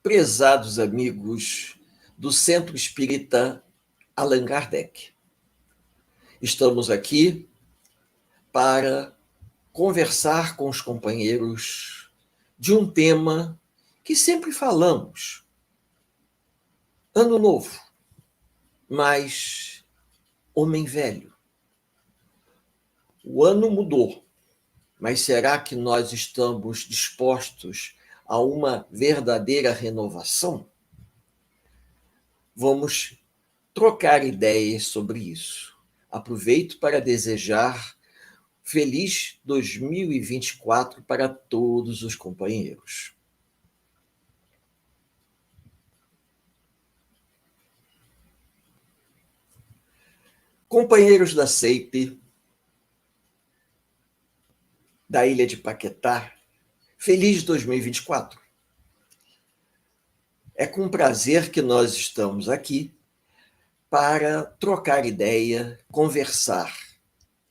Prezados amigos do Centro Espírita Allan Kardec. Estamos aqui para conversar com os companheiros de um tema que sempre falamos. Ano novo, mas homem velho. O ano mudou, mas será que nós estamos dispostos a uma verdadeira renovação? Vamos trocar ideias sobre isso. Aproveito para desejar feliz 2024 para todos os companheiros. Companheiros da CEIP, da Ilha de Paquetá, feliz 2024. É com prazer que nós estamos aqui para trocar ideia, conversar.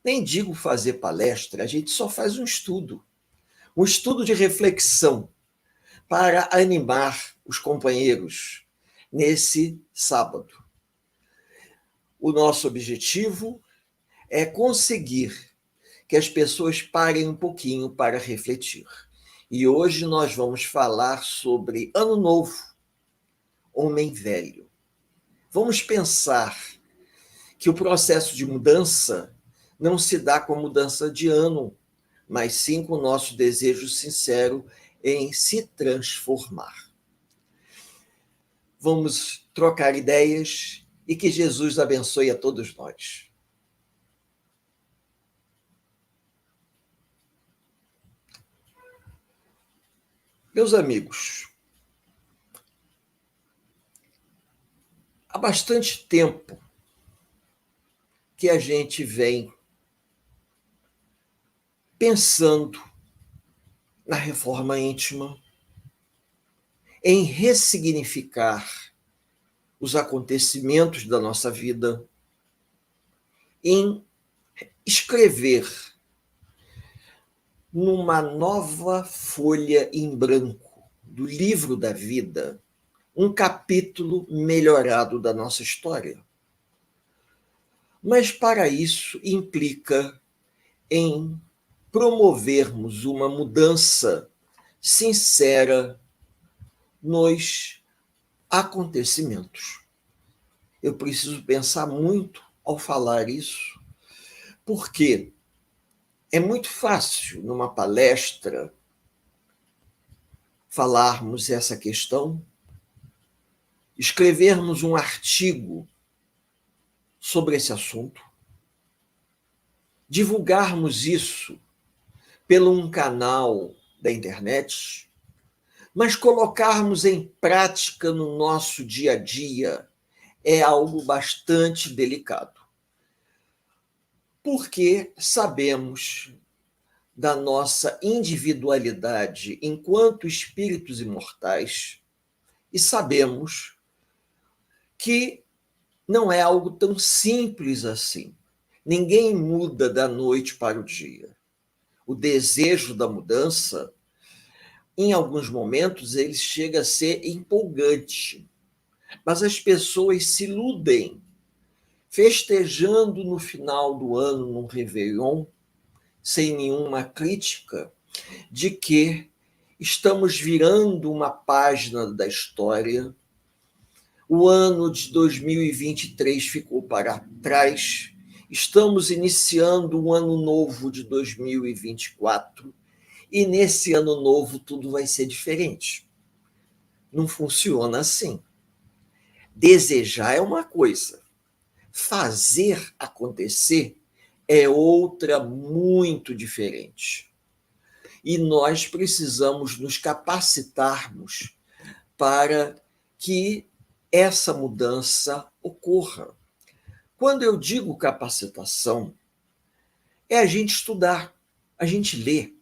Nem digo fazer palestra, a gente só faz um estudo de reflexão para animar os companheiros nesse sábado. O nosso objetivo é conseguir que as pessoas parem um pouquinho para refletir. E hoje nós vamos falar sobre Ano Novo, homem velho. Vamos pensar que o processo de mudança não se dá com a mudança de ano, mas sim com o nosso desejo sincero em se transformar. Vamos trocar ideias e que Jesus abençoe a todos nós. Meus amigos, há bastante tempo que a gente vem pensando na reforma íntima, em ressignificar os acontecimentos da nossa vida, em escrever numa nova folha em branco do livro da vida um capítulo melhorado da nossa história. Mas para isso implica em promovermos uma mudança sincera nos acontecimentos. Eu preciso pensar muito ao falar isso, porque é muito fácil, numa palestra, falarmos essa questão, escrevermos um artigo sobre esse assunto, divulgarmos isso pelo um canal da internet, mas colocarmos em prática no nosso dia a dia é algo bastante delicado. Porque sabemos da nossa individualidade enquanto espíritos imortais e sabemos que não é algo tão simples assim. Ninguém muda da noite para o dia. O desejo da mudança, em alguns momentos, ele chega a ser empolgante. Mas as pessoas se iludem, festejando no final do ano, num Réveillon, sem nenhuma crítica, de que estamos virando uma página da história. O ano de 2023 ficou para trás. Estamos iniciando um ano novo de 2024 e nesse ano novo tudo vai ser diferente. Não funciona assim. Desejar é uma coisa, fazer acontecer é outra muito diferente. E nós precisamos nos capacitarmos para que essa mudança ocorra. Quando eu digo capacitação, é a gente estudar, a gente ler,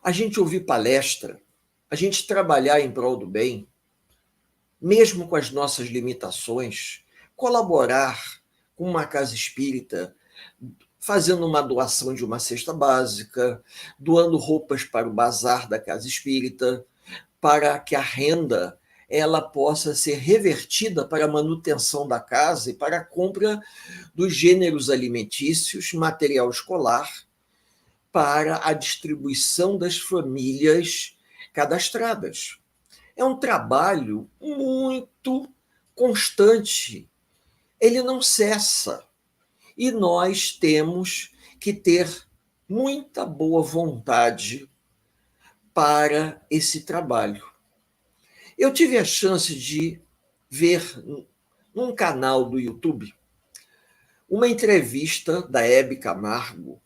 a gente ouvir palestra, a gente trabalhar em prol do bem, mesmo com as nossas limitações, colaborar com uma casa espírita, fazendo uma doação de uma cesta básica, doando roupas para o bazar da casa espírita, para que a renda ela possa ser revertida para a manutenção da casa e para a compra dos gêneros alimentícios, material escolar, para a distribuição das famílias cadastradas. É um trabalho muito constante, ele não cessa. E nós temos que ter muita boa vontade para esse trabalho. Eu tive a chance de ver num canal do YouTube uma entrevista da Hebe Camargo,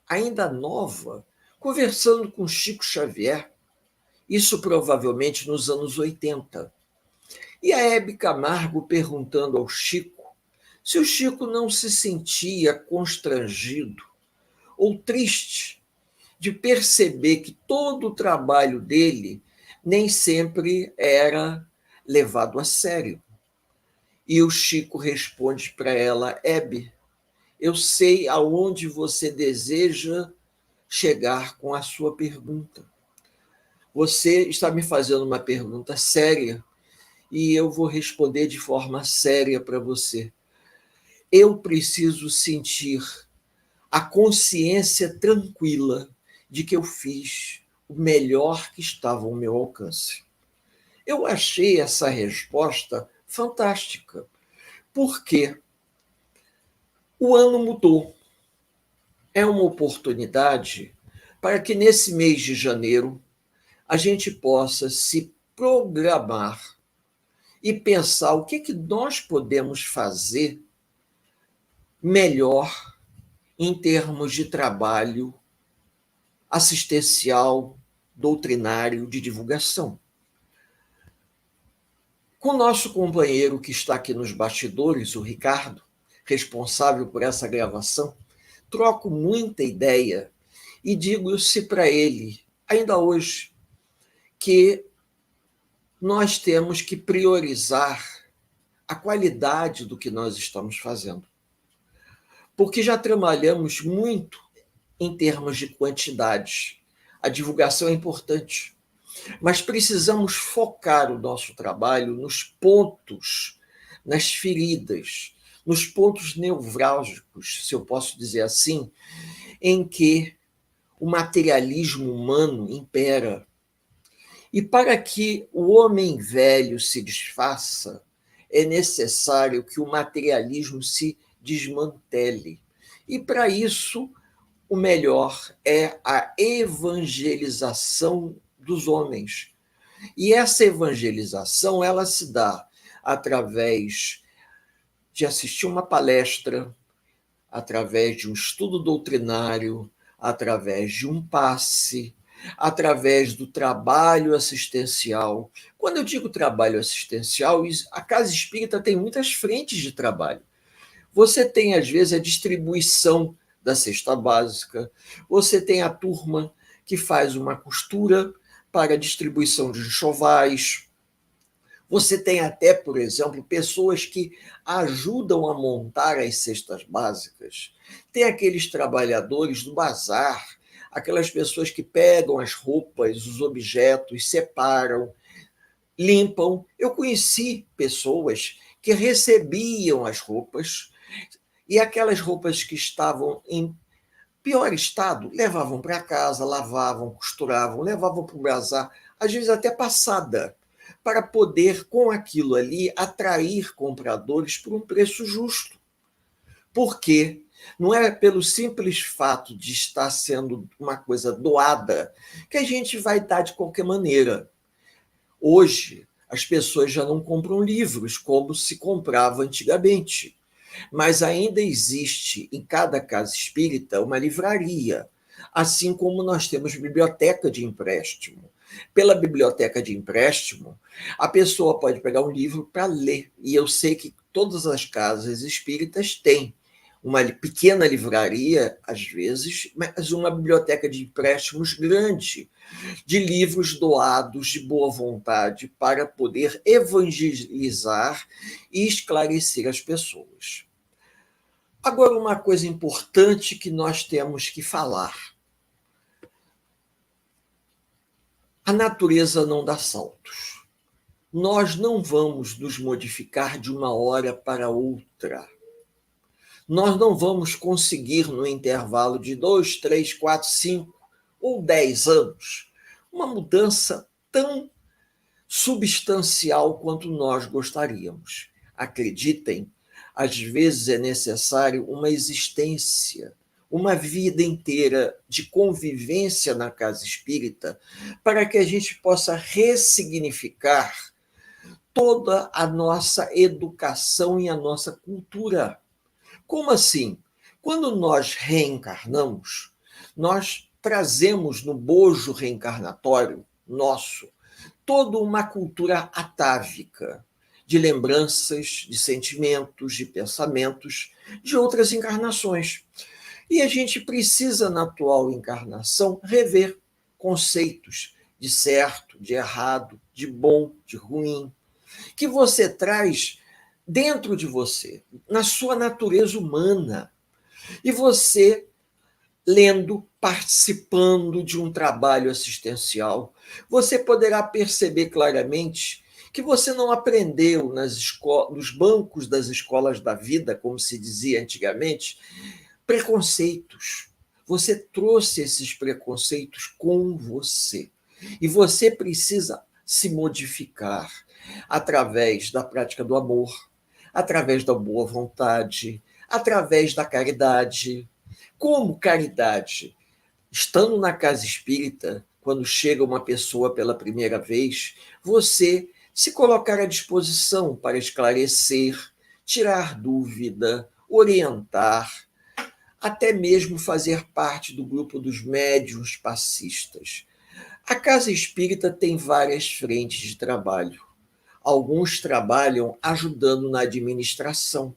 ainda nova, conversando com Chico Xavier, isso provavelmente nos anos 80. E a Hebe Camargo perguntando ao Chico se o Chico não se sentia constrangido ou triste de perceber que todo o trabalho dele nem sempre era levado a sério. E o Chico responde para ela: Hebe, eu sei aonde você deseja chegar com a sua pergunta. Você está me fazendo uma pergunta séria e eu vou responder de forma séria para você. Eu preciso sentir a consciência tranquila de que eu fiz o melhor que estava ao meu alcance. Eu achei essa resposta fantástica, porque o ano mudou. É uma oportunidade para que nesse mês de janeiro a gente possa se programar e pensar o que nós podemos fazer melhor em termos de trabalho assistencial, doutrinário, de divulgação. Com o nosso companheiro que está aqui nos bastidores, o Ricardo, responsável por essa gravação, troco muita ideia e digo-se para ele, ainda hoje, que nós temos que priorizar a qualidade do que nós estamos fazendo. Porque já trabalhamos muito em termos de quantidade. A divulgação é importante, mas precisamos focar o nosso trabalho nos pontos, nas feridas, nos pontos nevrálgicos, se eu posso dizer assim, em que o materialismo humano impera. E para que o homem velho se desfaça, é necessário que o materialismo se desmantele. E para isso, o melhor é a evangelização dos homens. E essa evangelização, ela se dá através de assistir uma palestra, através de um estudo doutrinário, através de um passe, através do trabalho assistencial. Quando eu digo trabalho assistencial, a Casa Espírita tem muitas frentes de trabalho. Você tem, às vezes, a distribuição da cesta básica, você tem a turma que faz uma costura para a distribuição de enxovais, você tem até, por exemplo, pessoas que ajudam a montar as cestas básicas. Tem aqueles trabalhadores do bazar, aquelas pessoas que pegam as roupas, os objetos, separam, limpam. Eu conheci pessoas que recebiam as roupas e aquelas roupas que estavam em pior estado, levavam para casa, lavavam, costuravam, levavam para o bazar, às vezes até passada, para poder, com aquilo ali, atrair compradores por um preço justo. Por quê? Não é pelo simples fato de estar sendo uma coisa doada que a gente vai dar de qualquer maneira. Hoje, as pessoas já não compram livros como se comprava antigamente, mas ainda existe em cada casa espírita uma livraria, assim como nós temos biblioteca de empréstimo. Pela biblioteca de empréstimo, a pessoa pode pegar um livro para ler, e eu sei que todas as casas espíritas têm uma pequena livraria, às vezes, mas uma biblioteca de empréstimos grande, de livros doados de boa vontade para poder evangelizar e esclarecer as pessoas. Agora, uma coisa importante que nós temos que falar. A natureza não dá saltos. Nós não vamos nos modificar de uma hora para outra. Nós não vamos conseguir, no intervalo de 2, 3, 4, 5 ou 10 anos, uma mudança tão substancial quanto nós gostaríamos. Acreditem, às vezes é necessário uma existência, uma vida inteira de convivência na casa espírita para que a gente possa ressignificar toda a nossa educação e a nossa cultura. Como assim? Quando nós reencarnamos, nós trazemos no bojo reencarnatório nosso toda uma cultura atávica de lembranças, de sentimentos, de pensamentos de outras encarnações. E a gente precisa, na atual encarnação, rever conceitos de certo, de errado, de bom, de ruim, que você traz dentro de você, na sua natureza humana. E você, lendo, participando de um trabalho assistencial, você poderá perceber claramente que você não aprendeu nos bancos das escolas da vida, como se dizia antigamente, preconceitos. Você trouxe esses preconceitos com você. E você precisa se modificar através da prática do amor, através da boa vontade, através da caridade. Como caridade? Estando na casa espírita, quando chega uma pessoa pela primeira vez, você se colocar à disposição para esclarecer, tirar dúvida, orientar, até mesmo fazer parte do grupo dos médiuns passistas. A casa espírita tem várias frentes de trabalho. Alguns trabalham ajudando na administração,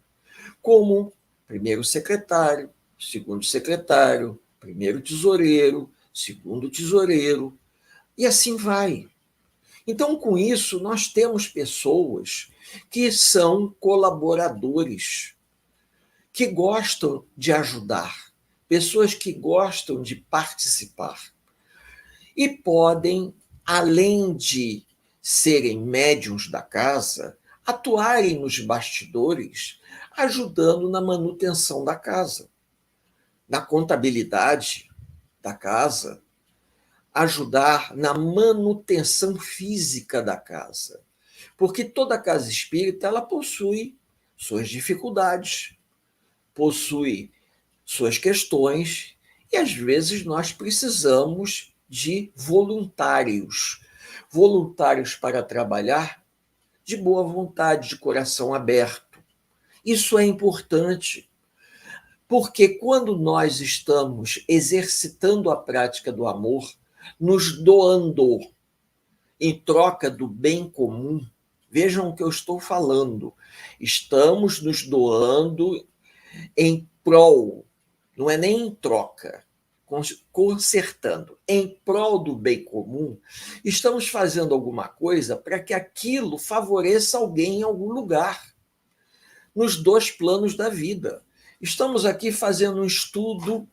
como primeiro secretário, segundo secretário, primeiro tesoureiro, segundo tesoureiro, e assim vai. Então, com isso, nós temos pessoas que são colaboradores, que gostam de ajudar, pessoas que gostam de participar. E podem, além de serem médiuns da casa, atuarem nos bastidores, ajudando na manutenção da casa, na contabilidade da casa, ajudar na manutenção física da casa. Porque toda casa espírita ela possui suas dificuldades, possui suas questões, e às vezes nós precisamos de voluntários, voluntários para trabalhar de boa vontade, de coração aberto. Isso é importante, porque quando nós estamos exercitando a prática do amor, nos doando em troca do bem comum, vejam o que eu estou falando, estamos nos doando em prol, não é nem em troca, consertando, em prol do bem comum, estamos fazendo alguma coisa para que aquilo favoreça alguém em algum lugar, nos dois planos da vida. Estamos aqui fazendo um estudo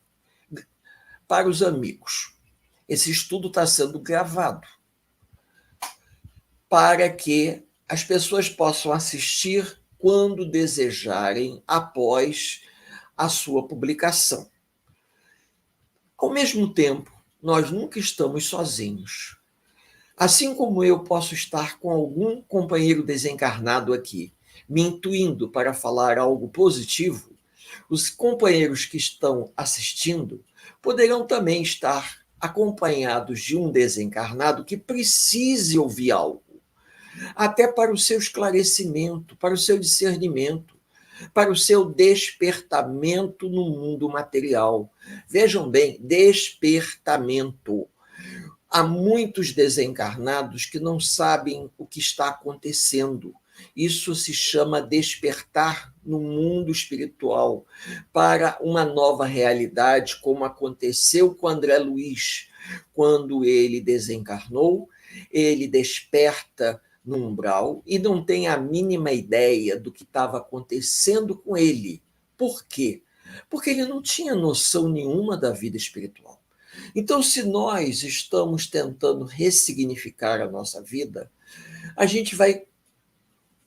para os amigos. Esse estudo está sendo gravado para que as pessoas possam assistir quando desejarem, após a sua publicação. Ao mesmo tempo, nós nunca estamos sozinhos. Assim como eu posso estar com algum companheiro desencarnado aqui, me intuindo para falar algo positivo, os companheiros que estão assistindo poderão também estar acompanhados de um desencarnado que precise ouvir algo, até para o seu esclarecimento, para o seu discernimento, para o seu despertamento no mundo material. Vejam bem, despertamento. Há muitos desencarnados que não sabem o que está acontecendo. Isso se chama despertar no mundo espiritual para uma nova realidade, como aconteceu com André Luiz. Quando ele desencarnou, ele desperta no umbral e não tem a mínima ideia do que estava acontecendo com ele. Por quê? Porque ele não tinha noção nenhuma da vida espiritual. Então, se nós estamos tentando ressignificar a nossa vida, a gente vai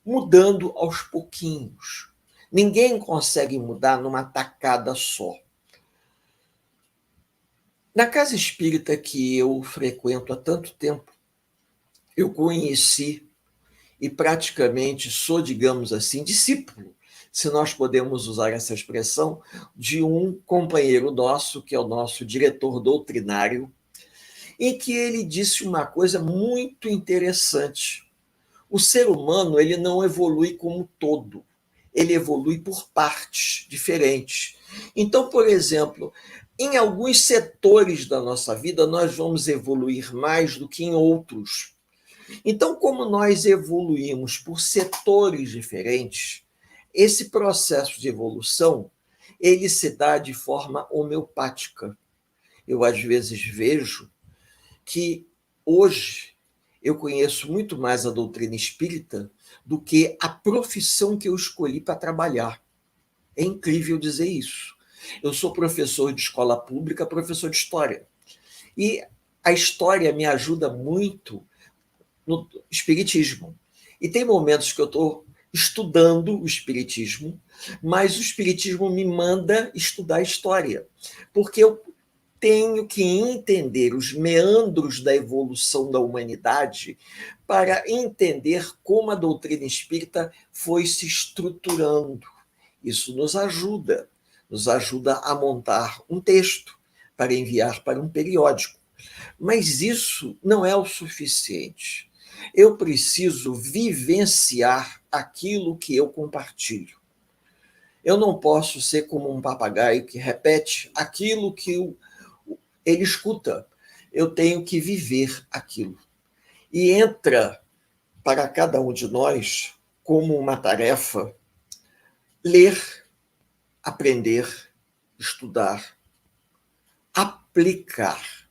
mudando aos pouquinhos. Ninguém consegue mudar numa tacada só. Na casa espírita que eu frequento há tanto tempo, eu conheci e praticamente sou, digamos assim, discípulo, se nós podemos usar essa expressão, de um companheiro nosso, que é o nosso diretor doutrinário, em que ele disse uma coisa muito interessante. O ser humano, ele não evolui como todo, ele evolui por partes diferentes. Então, por exemplo, em alguns setores da nossa vida, nós vamos evoluir mais do que em outros. Então, como nós evoluímos por setores diferentes, esse processo de evolução, ele se dá de forma homeopática. Eu, às vezes, vejo que hoje eu conheço muito mais a doutrina espírita do que a profissão que eu escolhi para trabalhar. É incrível dizer isso. Eu sou professor de escola pública, professor de história. E a história me ajuda muito no espiritismo. E tem momentos que eu estou estudando o espiritismo, mas o espiritismo me manda estudar história, porque eu tenho que entender os meandros da evolução da humanidade para entender como a doutrina espírita foi se estruturando. Isso nos ajuda a montar um texto para enviar para um periódico. Mas isso não é o suficiente. Eu preciso vivenciar aquilo que eu compartilho. Eu não posso ser como um papagaio que repete aquilo que ele escuta. Eu tenho que viver aquilo. E entra para cada um de nós como uma tarefa ler, aprender, estudar, aplicar,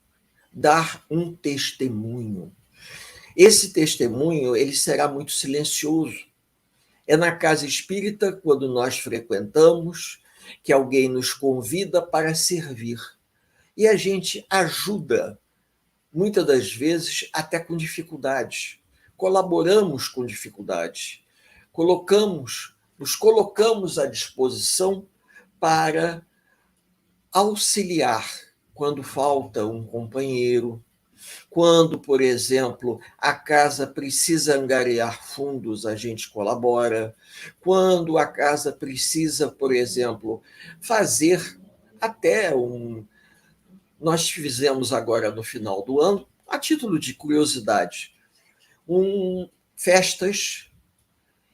dar um testemunho. Esse testemunho, ele será muito silencioso. É na casa espírita, quando nós frequentamos, que alguém nos convida para servir. E a gente ajuda, muitas das vezes, até com dificuldades. Colaboramos com dificuldades. Nos colocamos à disposição para auxiliar quando falta um companheiro, quando, por exemplo, a casa precisa angariar fundos, a gente colabora. Quando a casa precisa, por exemplo, fazer até um. Nós fizemos agora no final do ano, a título de curiosidade, festas,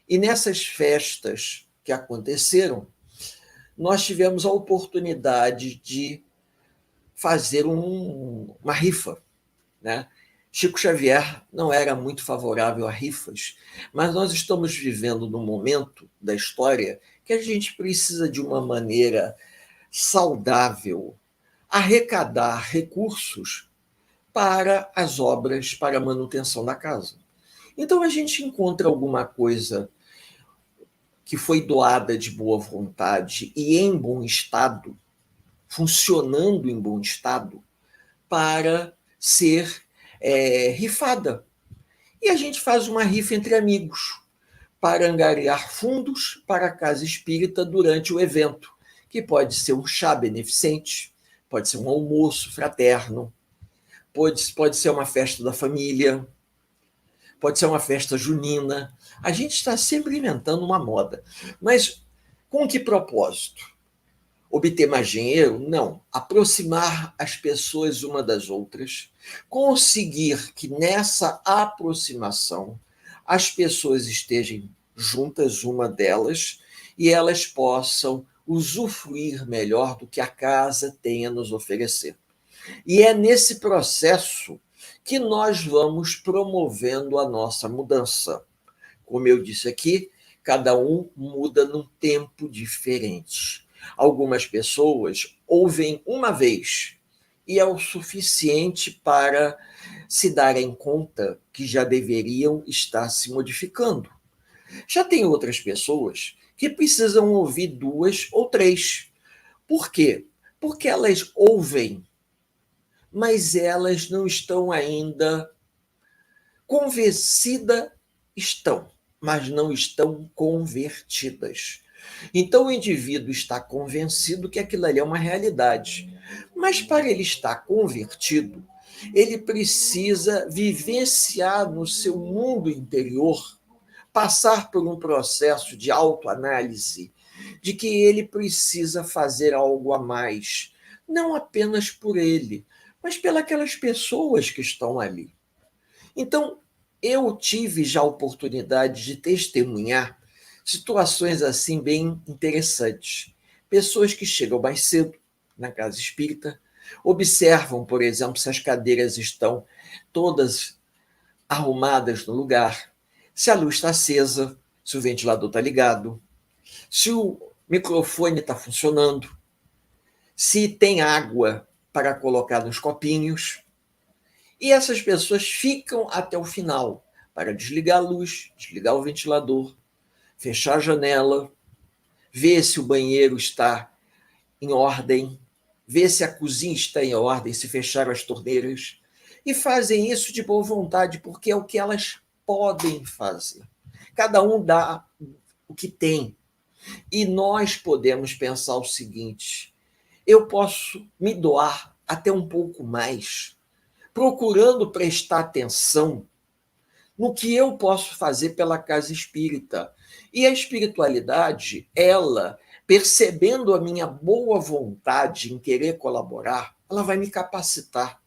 e nessas festas que aconteceram, nós tivemos a oportunidade de fazer uma rifa, né? Chico Xavier não era muito favorável a rifas, mas nós estamos vivendo num momento da história que a gente precisa, de uma maneira saudável, arrecadar recursos para as obras, para a manutenção da casa. Então a gente encontra alguma coisa que foi doada de boa vontade e em bom estado, funcionando em bom estado, para ser rifada. E a gente faz uma rifa entre amigos para angariar fundos para a casa espírita durante o evento, que pode ser um chá beneficente, pode ser um almoço fraterno, pode ser uma festa da família, pode ser uma festa junina. A gente está sempre inventando uma moda. Mas com que propósito? Obter mais dinheiro? Não. Aproximar as pessoas uma das outras, conseguir que nessa aproximação as pessoas estejam juntas, uma delas, e elas possam usufruir melhor do que a casa tem a nos oferecer. E é nesse processo que nós vamos promovendo a nossa mudança. Como eu disse aqui, cada um muda num tempo diferente. Algumas pessoas ouvem uma vez e é o suficiente para se darem conta que já deveriam estar se modificando. Já tem outras pessoas que precisam ouvir 2 ou 3. Por quê? Porque elas ouvem mas elas não estão ainda convencidas, estão, mas não estão convertidas. Então o indivíduo está convencido que aquilo ali é uma realidade, mas para ele estar convertido, ele precisa vivenciar no seu mundo interior, passar por um processo de autoanálise, de que ele precisa fazer algo a mais, não apenas por ele, mas pelas pessoas que estão ali. Então, eu tive já a oportunidade de testemunhar situações assim bem interessantes. Pessoas que chegam mais cedo na casa espírita, observam, por exemplo, se as cadeiras estão todas arrumadas no lugar, se a luz está acesa, se o ventilador está ligado, se o microfone está funcionando, se tem água para colocar nos copinhos. E essas pessoas ficam até o final para desligar a luz, desligar o ventilador, fechar a janela, ver se o banheiro está em ordem, ver se a cozinha está em ordem, se fecharam as torneiras. E fazem isso de boa vontade, porque é o que elas podem fazer. Cada um dá o que tem. E nós podemos pensar o seguinte: eu posso me doar até um pouco mais, procurando prestar atenção no que eu posso fazer pela casa espírita. E a espiritualidade, ela, percebendo a minha boa vontade em querer colaborar, ela vai me capacitar,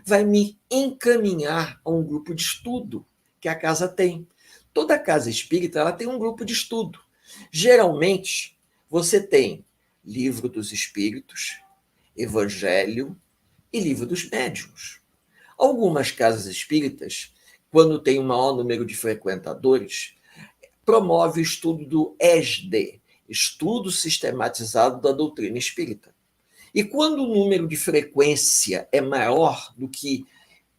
vai me encaminhar a um grupo de estudo que a casa tem. Toda casa espírita, ela tem um grupo de estudo. Geralmente, você tem Livro dos Espíritos, Evangelho e Livro dos Médiuns. Algumas casas espíritas, quando tem um maior número de frequentadores, promove o estudo do ESD, Estudo Sistematizado da Doutrina Espírita. E quando o número de frequência é maior do que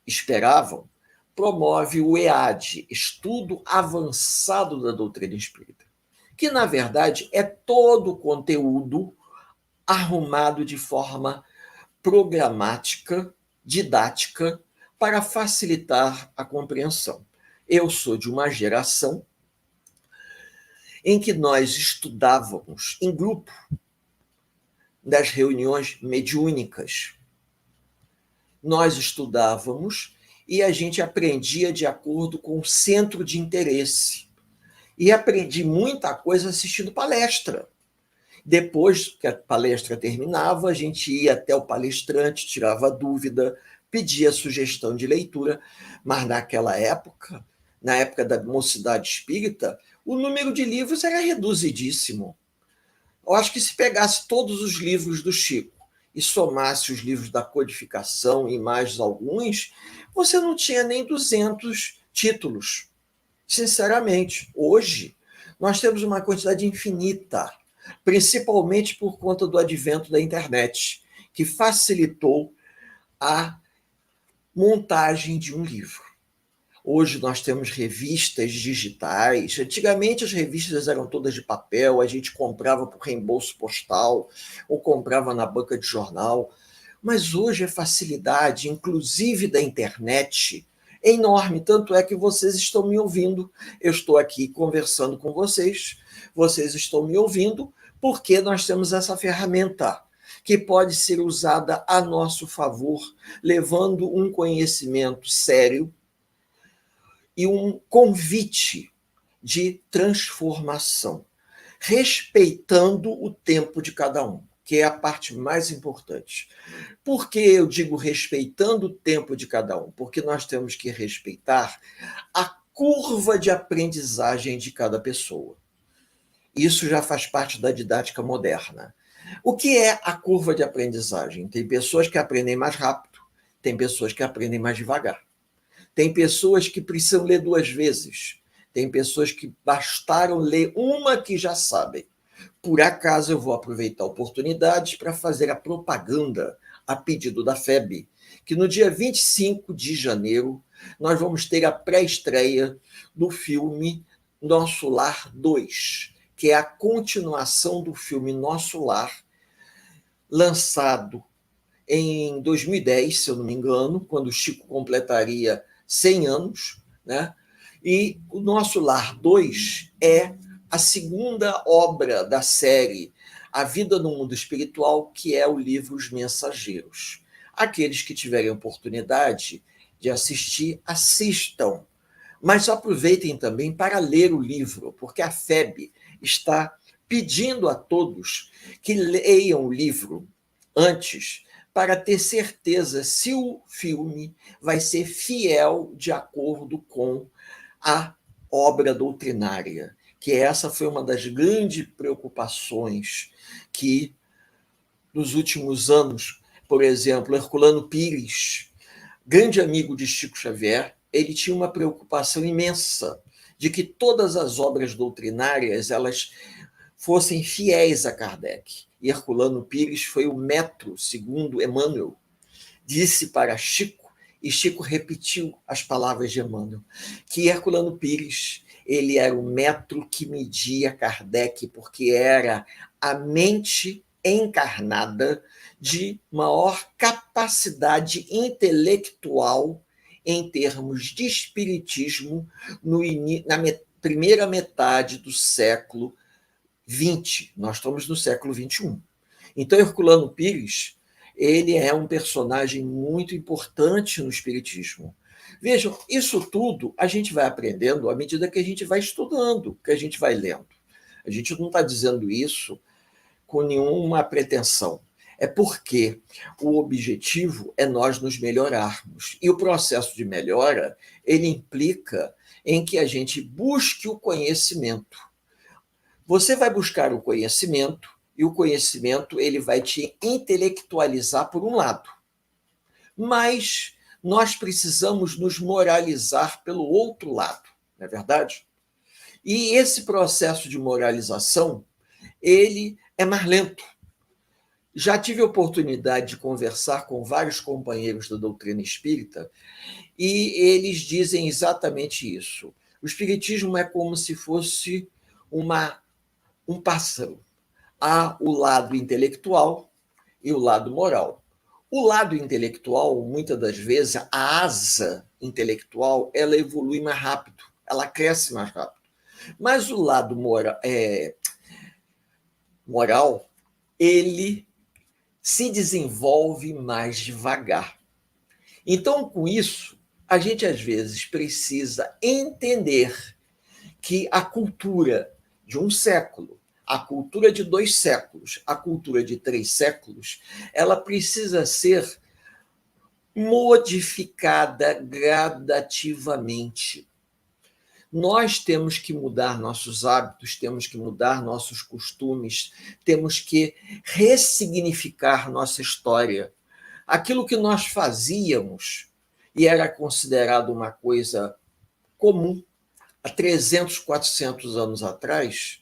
esperavam, promove o EAD, Estudo Avançado da Doutrina Espírita, que, na verdade, é todo o conteúdo arrumado de forma programática, didática, para facilitar a compreensão. Eu sou de uma geração em que nós estudávamos em grupo das reuniões mediúnicas. Nós estudávamos e a gente aprendia de acordo com o centro de interesse. E aprendi muita coisa assistindo palestra. Depois que a palestra terminava, a gente ia até o palestrante, tirava dúvida, pedia sugestão de leitura, mas naquela época, na época da Mocidade Espírita, o número de livros era reduzidíssimo. Eu acho que se pegasse todos os livros do Chico e somasse os livros da codificação e mais alguns, você não tinha nem 200 títulos. Sinceramente, hoje nós temos uma quantidade infinita, principalmente por conta do advento da internet, que facilitou a montagem de um livro. Hoje nós temos revistas digitais. Antigamente as revistas eram todas de papel, a gente comprava por reembolso postal ou comprava na banca de jornal. Mas hoje a facilidade, inclusive da internet, é enorme. Tanto é que vocês estão me ouvindo. Eu estou aqui conversando com vocês. Vocês estão me ouvindo porque nós temos essa ferramenta que pode ser usada a nosso favor, levando um conhecimento sério e um convite de transformação, respeitando o tempo de cada um, que é a parte mais importante. Por que eu digo respeitando o tempo de cada um? Porque nós temos que respeitar a curva de aprendizagem de cada pessoa. Isso já faz parte da didática moderna. O que é a curva de aprendizagem? Tem pessoas que aprendem mais rápido, tem pessoas que aprendem mais devagar. Tem pessoas que precisam ler 2 vezes. Tem pessoas que bastaram ler uma que já sabem. Por acaso, eu vou aproveitar a oportunidade para fazer a propaganda a pedido da FEB, que no dia 25 de janeiro nós vamos ter a pré-estreia do filme Nosso Lar 2, que é a continuação do filme Nosso Lar, lançado em 2010, se eu não me engano, quando o Chico completaria 100 anos, né? E o Nosso Lar 2 é a segunda obra da série A Vida no Mundo Espiritual, que é o livro Os Mensageiros. Aqueles que tiverem oportunidade de assistir, assistam. Mas aproveitem também para ler o livro, porque a FEB está pedindo a todos que leiam o livro antes, para ter certeza se o filme vai ser fiel de acordo com a obra doutrinária, que essa foi uma das grandes preocupações que, nos últimos anos, por exemplo, Herculano Pires, grande amigo de Chico Xavier, ele tinha uma preocupação imensa de que todas as obras doutrinárias elas fossem fiéis a Kardec. E Herculano Pires foi o metro, segundo Emmanuel, disse para Chico, e Chico repetiu as palavras de Emmanuel, que Herculano Pires ele era o metro que media Kardec, porque era a mente encarnada de maior capacidade intelectual em termos de espiritismo na primeira metade do século XX. Nós estamos no século XXI. Então, Herculano Pires ele é um personagem muito importante no espiritismo. Vejam, isso tudo a gente vai aprendendo à medida que a gente vai estudando, que a gente vai lendo. A gente não está dizendo isso com nenhuma pretensão. É porque o objetivo é nós nos melhorarmos. E o processo de melhora, ele implica em que a gente busque o conhecimento. Você vai buscar o conhecimento, e o conhecimento ele vai te intelectualizar por um lado. Mas nós precisamos nos moralizar pelo outro lado, não é verdade? E esse processo de moralização, ele é mais lento. Já tive a oportunidade de conversar com vários companheiros da doutrina espírita e eles dizem exatamente isso. O espiritismo é como se fosse um pássaro. Há o lado intelectual e o lado moral. O lado intelectual, muitas das vezes, a asa intelectual, ela evolui mais rápido, ela cresce mais rápido. Mas o lado moral, ele se desenvolve mais devagar. Então, com isso, a gente às vezes precisa entender que a cultura de um século, a cultura de 2 séculos, a cultura de 3 séculos, ela precisa ser modificada gradativamente. Nós temos que mudar nossos hábitos, temos que mudar nossos costumes, temos que ressignificar nossa história. Aquilo que nós fazíamos e era considerado uma coisa comum há 300, 400 anos atrás,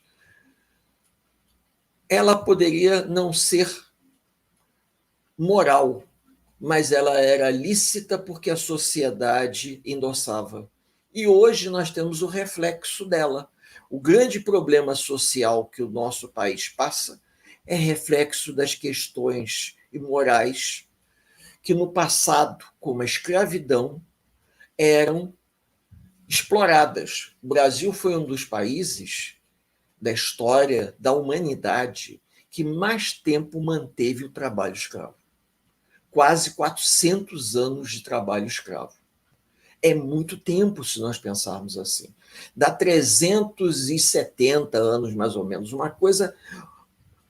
ela poderia não ser moral, mas ela era lícita porque a sociedade endossava. E hoje nós temos o reflexo dela. O grande problema social que o nosso país passa é reflexo das questões imorais que no passado, como a escravidão, eram exploradas. O Brasil foi um dos países da história da humanidade que mais tempo manteve o trabalho escravo. Quase 400 anos de trabalho escravo. É muito tempo se nós pensarmos assim. Dá 370 anos, mais ou menos, uma coisa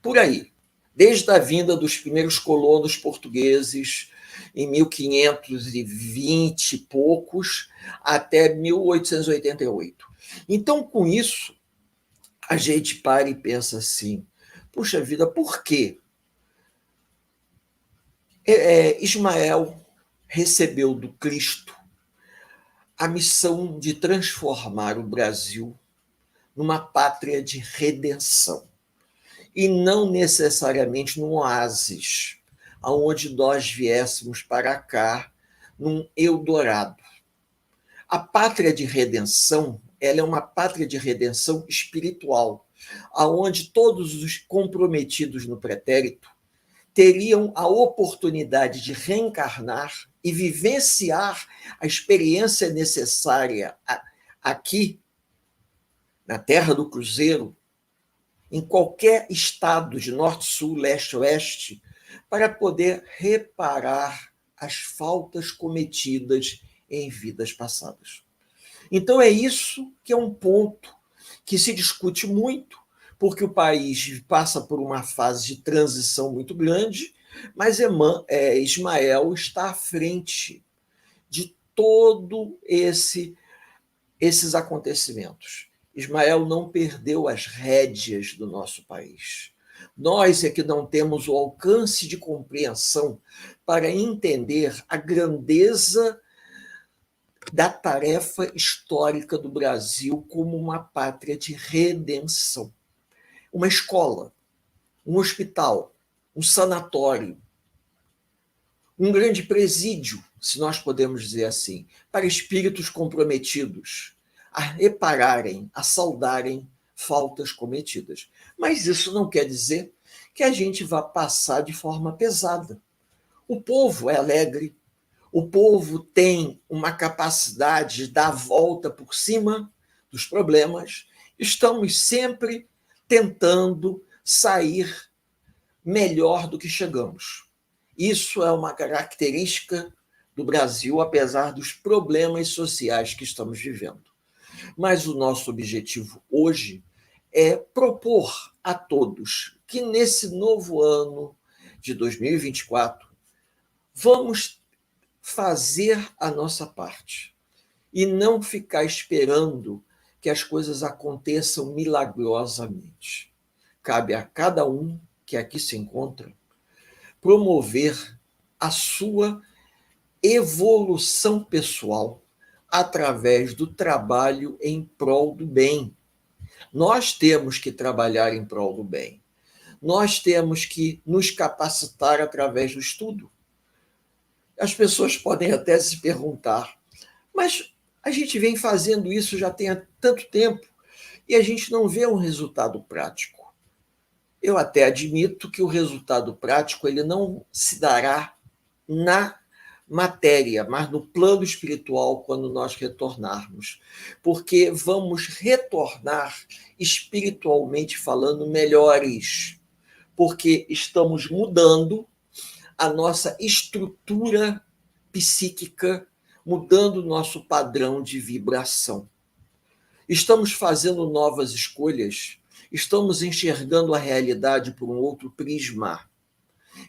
por aí. Desde a vinda dos primeiros colonos portugueses, em 1520 e poucos, até 1888. Então, com isso, a gente para e pensa assim, puxa vida, por quê? Ismael recebeu do Cristo a missão de transformar o Brasil numa pátria de redenção e não necessariamente num oásis, aonde nós viéssemos para cá num Eldorado. A pátria de redenção, ela é uma pátria de redenção espiritual, aonde todos os comprometidos no pretérito teriam a oportunidade de reencarnar e vivenciar a experiência necessária aqui, na Terra do Cruzeiro, em qualquer estado de norte, sul, leste, oeste, para poder reparar as faltas cometidas em vidas passadas. Então, é isso que é um ponto que se discute muito, porque o país passa por uma fase de transição muito grande, mas Ismael está à frente de todo esses acontecimentos. Ismael não perdeu as rédeas do nosso país. Nós é que não temos o alcance de compreensão para entender a grandeza da tarefa histórica do Brasil como uma pátria de redenção. Uma escola, um hospital, um sanatório, um grande presídio, se nós podemos dizer assim, para espíritos comprometidos a repararem, a saudarem faltas cometidas. Mas isso não quer dizer que a gente vá passar de forma pesada. O povo é alegre, o povo tem uma capacidade de dar a volta por cima dos problemas. Estamos sempre tentando sair melhor do que chegamos. Isso é uma característica do Brasil, apesar dos problemas sociais que estamos vivendo. Mas o nosso objetivo hoje é propor a todos que nesse novo ano de 2024 vamos fazer a nossa parte e não ficar esperando que as coisas aconteçam milagrosamente. Cabe a cada um que aqui se encontra promover a sua evolução pessoal através do trabalho em prol do bem. Nós temos que trabalhar em prol do bem. Nós temos que nos capacitar através do estudo. As pessoas podem até se perguntar, mas a gente vem fazendo isso já tem tanto tempo e a gente não vê um resultado prático. Eu até admito que o resultado prático ele não se dará na matéria, mas no plano espiritual quando nós retornarmos, porque vamos retornar espiritualmente falando melhores, porque estamos mudando a nossa estrutura psíquica, mudando o nosso padrão de vibração. Estamos fazendo novas escolhas, estamos enxergando a realidade por um outro prisma.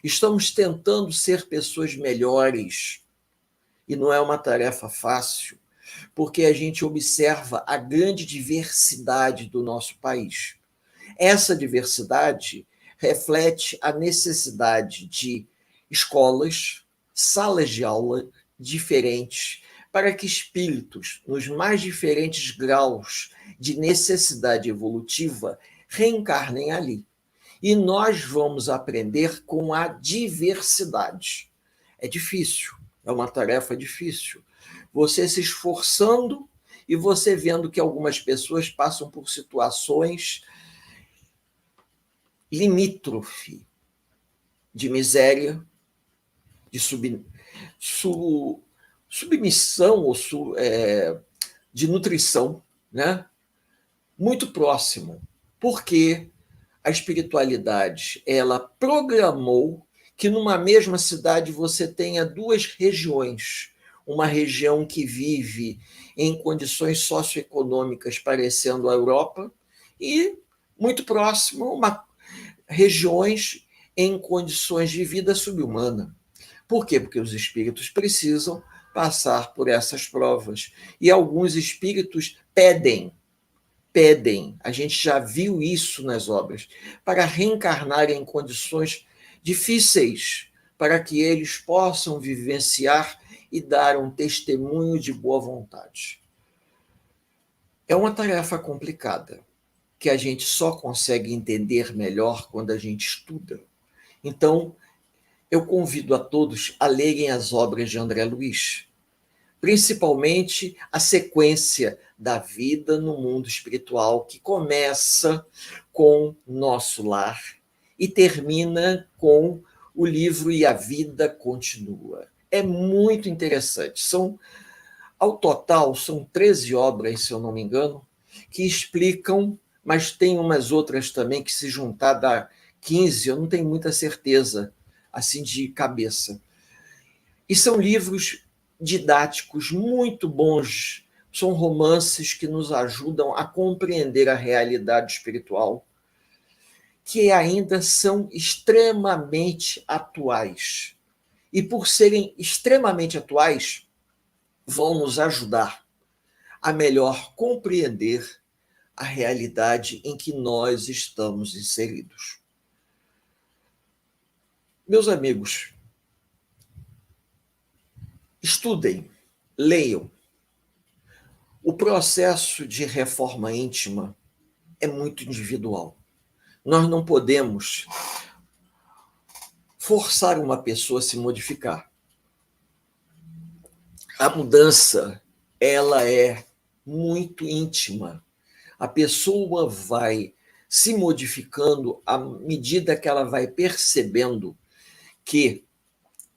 Estamos tentando ser pessoas melhores. E não é uma tarefa fácil, porque a gente observa a grande diversidade do nosso país. Essa diversidade reflete a necessidade de escolas, salas de aula diferentes, para que espíritos, nos mais diferentes graus de necessidade evolutiva, reencarnem ali. E nós vamos aprender com a diversidade. É difícil, é uma tarefa difícil. Você se esforçando e você vendo que algumas pessoas passam por situações limítrofe de miséria, de submissão ou de nutrição, né? Muito próximo, porque a espiritualidade ela programou que numa mesma cidade você tenha duas regiões, uma região que vive em condições socioeconômicas parecendo a Europa e muito próximo regiões em condições de vida subhumana. Por quê? Porque os espíritos precisam passar por essas provas. E alguns espíritos pedem, a gente já viu isso nas obras, para reencarnar em condições difíceis, para que eles possam vivenciar e dar um testemunho de boa vontade. É uma tarefa complicada, que a gente só consegue entender melhor quando a gente estuda. Então, eu convido a todos a lerem as obras de André Luiz, principalmente a sequência da vida no mundo espiritual, que começa com Nosso Lar e termina com o livro E a Vida Continua. É muito interessante. Ao total, são 13 obras, se eu não me engano, que explicam, mas tem umas outras também que, se juntar, dá 15, eu não tenho muita certeza, assim de cabeça. E são livros didáticos muito bons, são romances que nos ajudam a compreender a realidade espiritual, que ainda são extremamente atuais. E por serem extremamente atuais, vão nos ajudar a melhor compreender a realidade em que nós estamos inseridos. Meus amigos, estudem, leiam. O processo de reforma íntima é muito individual. Nós não podemos forçar uma pessoa a se modificar. A mudança, ela é muito íntima. A pessoa vai se modificando à medida que ela vai percebendo que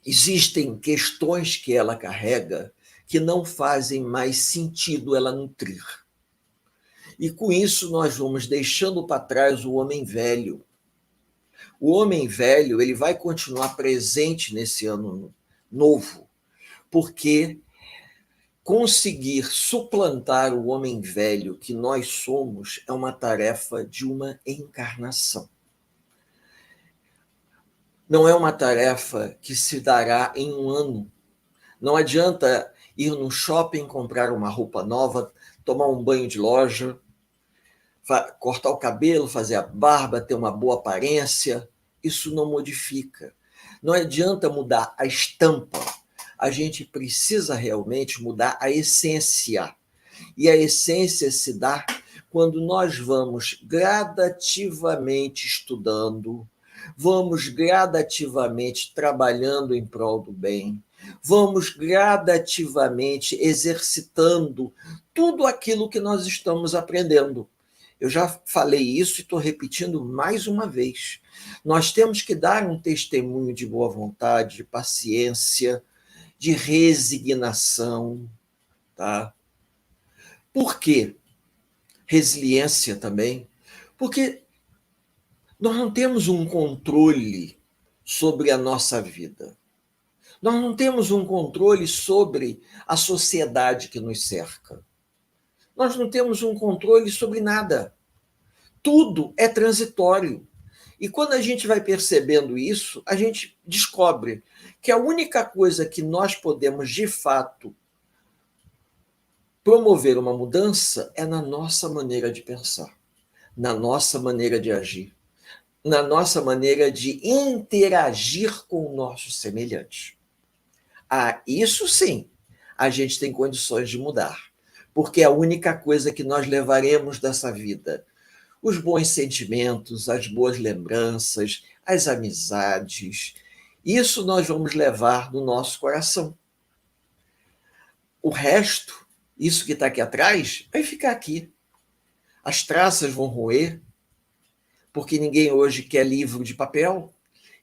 existem questões que ela carrega que não fazem mais sentido ela nutrir. E com isso nós vamos deixando para trás o homem velho. O homem velho, ele vai continuar presente nesse ano novo, porque conseguir suplantar o homem velho que nós somos é uma tarefa de uma encarnação. Não é uma tarefa que se dará em um ano. Não adianta ir no shopping, comprar uma roupa nova, tomar um banho de loja, cortar o cabelo, fazer a barba, ter uma boa aparência. Isso não modifica. Não adianta mudar a estampa. A gente precisa realmente mudar a essência. E a essência se dá quando nós vamos gradativamente estudando, vamos gradativamente trabalhando em prol do bem, vamos gradativamente exercitando tudo aquilo que nós estamos aprendendo. Eu já falei isso e estou repetindo mais uma vez. Nós temos que dar um testemunho de boa vontade, de paciência, de resignação, tá? Por quê? Resiliência também. Porque nós não temos um controle sobre a nossa vida. Nós não temos um controle sobre a sociedade que nos cerca. Nós não temos um controle sobre nada. Tudo é transitório. E quando a gente vai percebendo isso, a gente descobre que a única coisa que nós podemos, de fato, promover uma mudança é na nossa maneira de pensar, na nossa maneira de agir, na nossa maneira de interagir com o nosso semelhante. Isso sim, a gente tem condições de mudar, porque é a única coisa que nós levaremos dessa vida. Os bons sentimentos, as boas lembranças, as amizades, isso nós vamos levar no nosso coração. O resto, isso que está aqui atrás, vai ficar aqui. As traças vão roer, porque ninguém hoje quer livro de papel,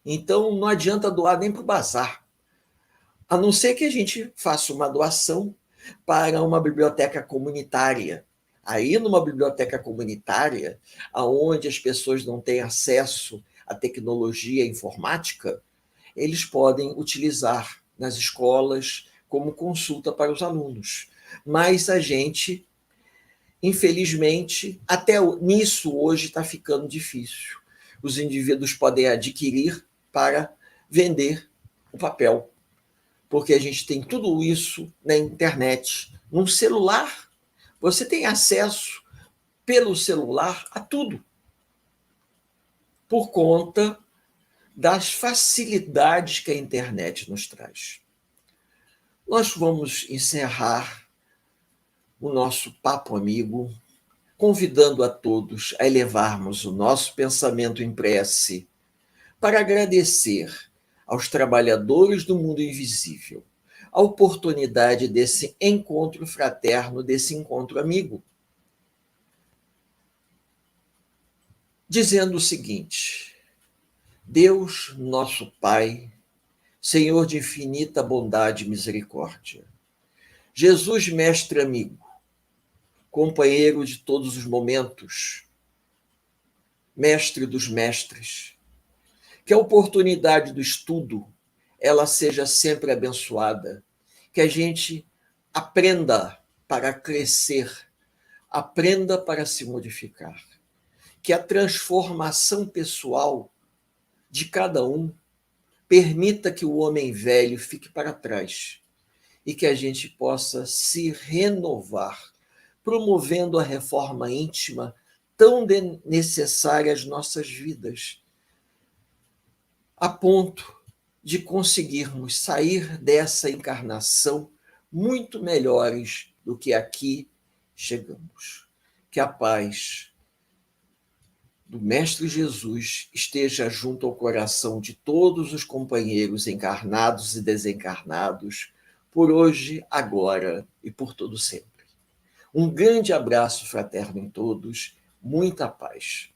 então não adianta doar nem para o bazar. A não ser que a gente faça uma doação para uma biblioteca comunitária. Aí, numa biblioteca comunitária, onde as pessoas não têm acesso à tecnologia informática, eles podem utilizar nas escolas como consulta para os alunos. Mas a gente, infelizmente, até nisso hoje está ficando difícil. Os indivíduos podem adquirir para vender o papel, porque a gente tem tudo isso na internet. Num celular, você tem acesso pelo celular a tudo, por conta das facilidades que a internet nos traz. Nós vamos encerrar o nosso papo amigo, convidando a todos a elevarmos o nosso pensamento em prece para agradecer aos trabalhadores do mundo invisível a oportunidade desse encontro fraterno, desse encontro amigo. Dizendo o seguinte: Deus, nosso Pai, Senhor de infinita bondade e misericórdia, Jesus, mestre amigo, companheiro de todos os momentos, mestre dos mestres, que a oportunidade do estudo ela seja sempre abençoada, que a gente aprenda para crescer, aprenda para se modificar, que a transformação pessoal de cada um permita que o homem velho fique para trás e que a gente possa se renovar, promovendo a reforma íntima tão necessária às nossas vidas, a ponto de conseguirmos sair dessa encarnação muito melhores do que aqui chegamos. Que a paz do Mestre Jesus esteja junto ao coração de todos os companheiros encarnados e desencarnados, por hoje, agora e por todo sempre. Um grande abraço fraterno em todos, muita paz.